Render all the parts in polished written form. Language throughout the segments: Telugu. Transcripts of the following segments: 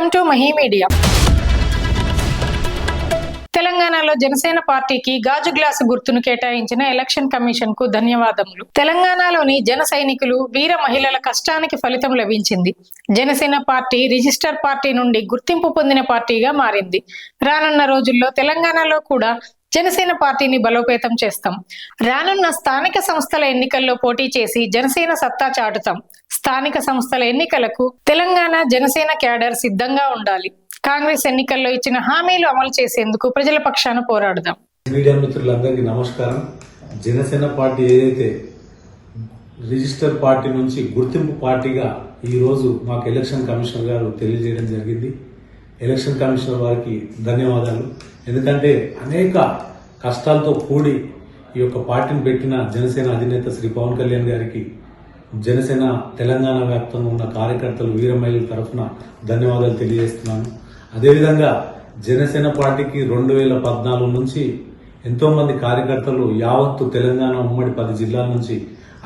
Welcome to Mahi media. తెలంగాణలో జనసేన పార్టీకి గాజు గ్లాసు గుర్తును కేటాయించిన ఎలక్షన్ కమిషన్ కు ధన్యవాదములు. తెలంగాణలోని జన సైనికులు, వీర మహిళల కష్టానికి ఫలితం లభించింది. జనసేన పార్టీ రిజిస్టర్ పార్టీ నుండి గుర్తింపు పొందిన పార్టీగా మారింది. రానున్న రోజుల్లో తెలంగాణలో కూడా జనసేన పార్టీని బలోపేతం చేస్తాం. రానున్న స్థానిక సంస్థల ఎన్నికల్లో పోటీ చేసి జనసేన సత్తా చాటుతాం. స్థానిక సంస్థల ఎన్నికలకు తెలంగాణ జనసేన క్యాడర్ సిద్ధంగా ఉండాలి. కాంగ్రెస్ ఎన్నికల్లో ఇచ్చిన హామీలు అమలు చేసేందుకు ప్రజల పక్షాన పోరాడుదాం. మీడియా మిత్రులందరికీ నమస్కారం. జనసేన పార్టీ ఏదైతే రిజిస్టర్ పార్టీ నుంచి గుర్తింపు పార్టీగా ఈ రోజు మాకు ఎలక్షన్ కమిషనర్ గారు తెలియజేయడం జరిగింది. ఎలక్షన్ కమిషనర్ వారికి ధన్యవాదాలు. ఎందుకంటే అనేక కష్టాలతో కూడి ఈ యొక్క పార్టీని పెట్టిన జనసేన అధినేత శ్రీ పవన్ కళ్యాణ్ గారికి జనసేన తెలంగాణ వ్యాప్తంగా ఉన్న కార్యకర్తలు, వీరమహిళల తరఫున ధన్యవాదాలు తెలియజేస్తున్నాను. అదేవిధంగా జనసేన పార్టీకి 2014 నుంచి ఎంతో మంది కార్యకర్తలు యావత్తు తెలంగాణ ఉమ్మడి 10 జిల్లాల నుంచి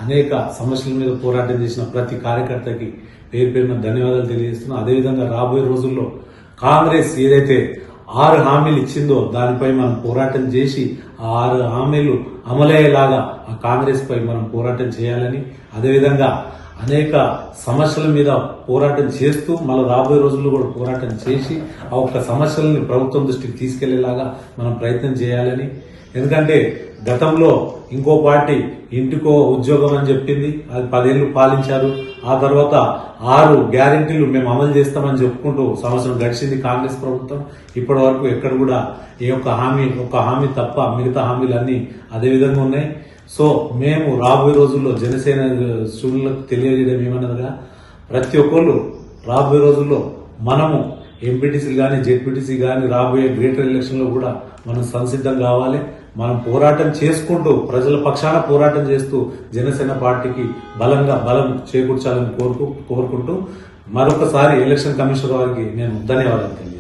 అనేక సమస్యల మీద పోరాటం చేసిన ప్రతి కార్యకర్తకి పేరు పేరున ధన్యవాదాలు తెలియజేస్తున్నాను. అదేవిధంగా రాబోయే రోజుల్లో కాంగ్రెస్ ఏదైతే 6 హామీలు ఇచ్చిందో దానిపై మనం పోరాటం చేసి ఆ 6 హామీలు అమలయ్యేలాగా ఆ కాంగ్రెస్ పై మనం పోరాటం చేయాలని, అదేవిధంగా అనేక సమస్యల మీద పోరాటం చేస్తూ మళ్ళీ రాబోయే రోజుల్లో కూడా పోరాటం చేసి ఆ ఒక్క సమస్యలని ప్రభుత్వం దృష్టికి తీసుకెళ్లేలాగా మనం ప్రయత్నం చేయాలని. ఎందుకంటే గతంలో ఇంకో పార్టీ ఇంటికో ఉద్యోగం అని చెప్పింది, అది 10 ఏళ్లు పాలించారు. ఆ తర్వాత 6 గ్యారెంటీలు మేము అమలు చేస్తామని చెప్పుకుంటూ సంవత్సరం గడిచింది కాంగ్రెస్ ప్రభుత్వం. ఇప్పటి వరకు ఎక్కడ కూడా ఒక హామీ తప్ప మిగతా హామీలన్నీ అదే విధంగా ఉన్నాయి. సో మేము రాబోయే రోజుల్లో జనసేన శ్రేణులకు తెలియజేయడం ఏమన్నదిగా, ప్రతి ఒక్కళ్ళు రాబోయే రోజుల్లో మనము ఎంపీటీసీలు కానీ జెడ్పీటీసీ కానీ రాబోయే గ్రేటర్ ఎలక్షన్ లో కూడా మనం సంసిద్ధం కావాలి. మనం పోరాటం చేసుకుంటూ ప్రజల పక్షాన పోరాటం చేస్తూ జనసేన పార్టీకి బలం చేకూర్చాలని కోరుకుంటూ మరొకసారి ఎలక్షన్ కమిషనర్ వారికి నేను ధన్యవాదాలు.